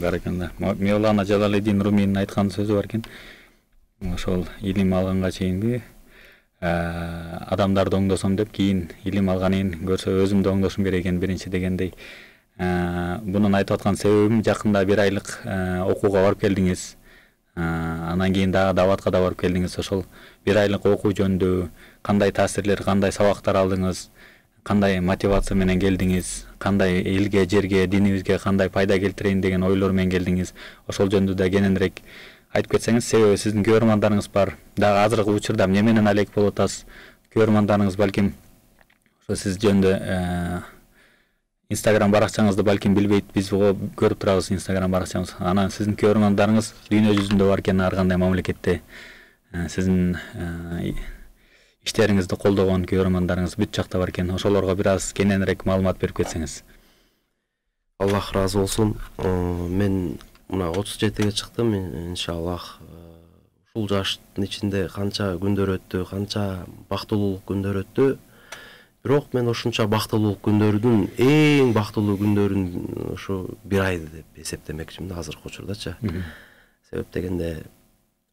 Баракалла. Мевлана Жалалидин Руминин айткан сөзү бар экен. Ошол илим алганга чейинби адамдарды оңдосом деп, кийин илим алганын көрсө өзүмдү оңдошум керек экен биринчи дегендей. Бунун айтып аткан себебим жакында 1 айлык окууга барып келдиңиз. Анан кийин дагы даватка да барып келдиңиз. Ошол 1 айлык окуу жөнүндө кандай таасирлер, кандай сабактар алдыңыз, кандай мотивация менен келдиңиз, кандай элге, жерге, динибизге кандай пайда келтирейин деген ойлор менен келдиңиз. Ошол жөнүндө да кененирээк айтып кетсеңиз, себеби сиздин көрөрмандарыңыз бар. Дагы азыркы учурда эмне менен алек болуп атасыз? Көрөрмандарыңыз балким ошо сиз жөнүндө Instagram баракчаңызды балким билбейт, биз көрүп турабыз Instagram баракчаңыз. Анан сиздин көрөрмандарыңыз дүйнө жүзүндө бар экен, ар кандай мамлекетте. Сиздин иштериңизди колдогон көрөрмандарыңыз бүт жакта бар экен. Ошолорго бир аз кененирээк маалымат берип кетсеңиз. Аллах разы болсун. Мен мына 37-ге чыктым, иншаллах. Ушул жаштын ичинде канча күндөр өттү, канча бактылуулук күндөр өттү. Бирок мен ошунча бактылуулук күндөрдүн эң бактылуу күндөрүн ушу 1 айды деп эсептемекчимин азыркы учурдачы. Себеп дегенде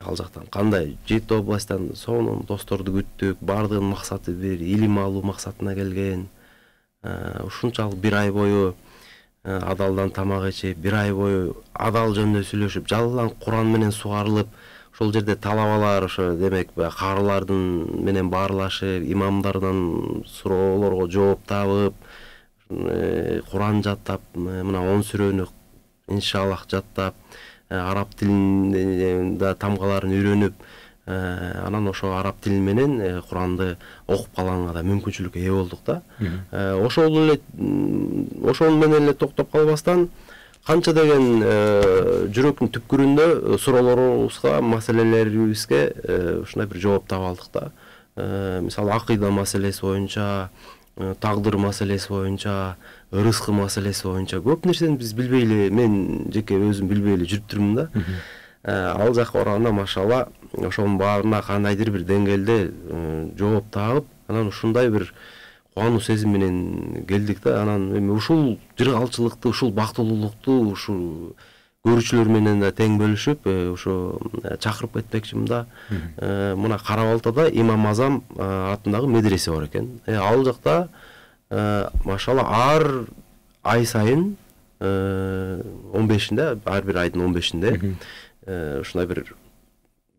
ал жактан кандай Жети областтан сонун досторду күттүк, бардыгынын максаты бир илим алуу максатына келген. Ушунчалык 1 ай бою адалдан тамак ичип, 1 ай бою адал жөнүндө сүйлөшүп, жалаң Куран менен сугарылып, ошол жерде талабалар, ошо демек карылардын менен баарлашып, имамдардан суроолорго жооп табып, Куран жаттап, мына 10 сүрөнү иншаллах жаттап, араб тилинде тамгаларын үйрөнүп, анан ошо араб тили менен Куранды окуп калганга да мүмкүнчүлүккө ээ болдук да. Ошол менен эле токтоп калбастан канча деген жүрөктүн түпкүрүндө суроолорубузга, маселелерибизге ушундай бир жооп таба алдык да. Мисалы акыйда маселеси боюнча, тагдыр маселеси боюнча, рызкы маселеси боюнча көп нерсени биз билбей эле, мен жеке өзүм билбей эле жүрүп турмун да. Ал жакка барганда машалла ошонун баарына кандайдыр бир деңгээлде жооп таап, анан ушундай бир кубануу сезим менен келдик да. Анан эми ушул жыргалчылыкты, ушул бактылуулукту ушул көрүүчүлөр менен да тең бөлүшүп, ушу чакырып кетмекчимин да. Мына Кара Балтада Имам Азам атындагы медресе бар экен. Ал жакта машалла ар ай сайын 15-inde, ар бир айдын 15-inde ушундай бир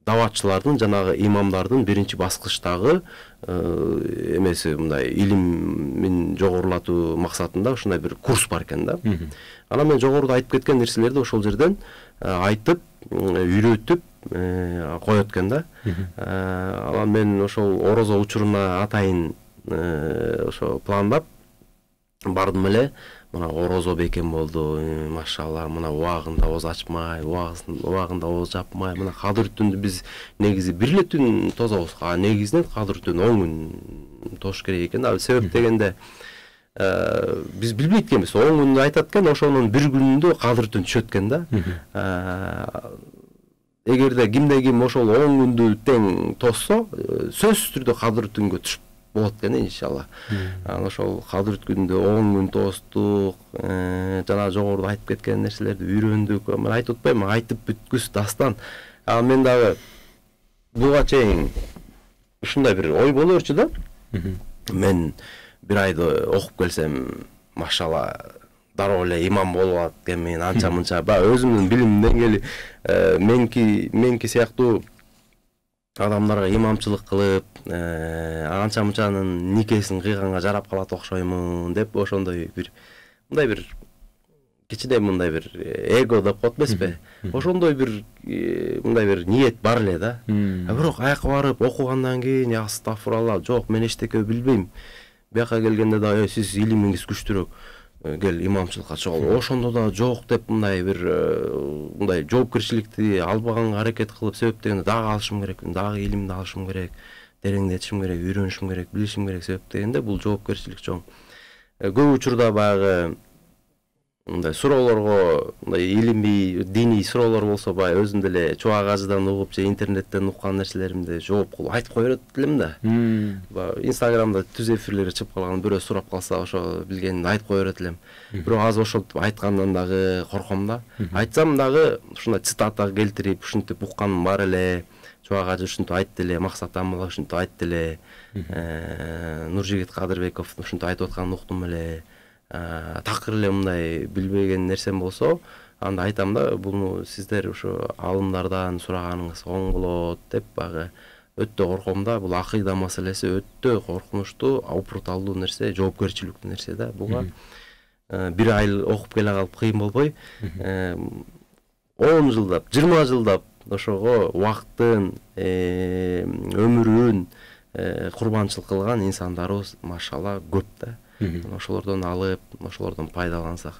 даватчылардын, жанагы имамдардын биринчи баскычтагы эмеси, мындай илимин жогорулатуу максатында ушундай бир курс бар экен да. Анан мен жогоруда айтып кеткен нерселерди ошол жерден айтып, үйрөтүп коет экен да. Анан мен ошол орозо учуруна атайын ошо пландап бардым эле. Мына орозо бекем болду, машалла, мына убагында оз ачмай, убагында оз жапмай, мына кадыр түндү биз негизи бир эле түн тозобуз. Негизинен кадыр түн 10 күн тош керек экен. Себеп дегенде биз билбейт экенбиз. 10 күндү айтат экен, ошонун бир күнүндө кадыр түн түшөт экен да. Эгерде кимде ким ошол 10 күндү тең тосса, сөзсүз түрдө кадыр түнгө түшүп болот экен иншалла. Ошол кадыр түндө 10 күн тостук, жана жогоруда айтып кеткен нерселерди үйрөндүк. Мен айтып атпайм, айтып бүткүс дастан. Мен дагы буга чейин ушундай бир ой боло берчү да. Мен 1 айды окуп келсем, машалла, дароо эле имам болот экенмин, анча-мынча. Өзүмдүн билим деңгээли меники сыяктуу адамдарга имамчылык кылып, анча-мынчанын никесин кыйганга жарап калат окшоймун деп, ошондой бир мындай бир кичине мындай бир эго деп коет эмеспи? Ошондой бир мындай бир ниет бар эле да. Бирок аяка барып окугандан кийин астагфиралла, жок, мен эчтеке билбейм. Бияка келгенде да сиз илимиңиз күчтүүрөөк, кел имамчылыкка чыгалы. Ошондо да жок деп мындай бир мындай жоопкерчиликти албаганга аракет кылып, себеп дегенде дагы алышым керек, дагы илимди алышым керек, тереңдетишим керек, үйрөнүшүм керек, билишим керек, себеп дегенде бул жоопкерчилик чоң. Көп учурда баягы мындай суроолорго, мындай илимий, диний суроолор болсо баягы өзүм деле чубак ажыдан угуп же интернеттен уккан нерселеримди жооп кылып айтып кое берет элем да. Баягы Инстаграмда түз эфирлерге чыгып калган бирөө сурап калса ошо билгенимди айтып кое берет элем. Бирок азыр ошентип айткандан дагы корком да. Айтсам дагы ушундай цитата келтирип, ушинтип укканым бар эле. Чубак ажы ушинтип айтты эле, Максат Амала ушинтип айтты эле. Нуржигит Кадырбеков ушинтип айтып атканын уктум эле. Такыр эле мындай билбеген нерсем болсо, анда айтам да, буну сиздер ошо алымдардан сураганыңыз оң болот деп багы өтө корком да. Бул акыйда маселеси өтө коркунучтуу, упурталдуу нерсе, жоопкерчиликтүү нерсе да. Буга бир ай окуп келе калып кыйын болбой, 10 жылдап, 20 жылдап ошого убактын, өмүрүн курбанчылык кылган инсандарыбыз машалла көп да. Ошолордон алып, ошолордон пайдалансак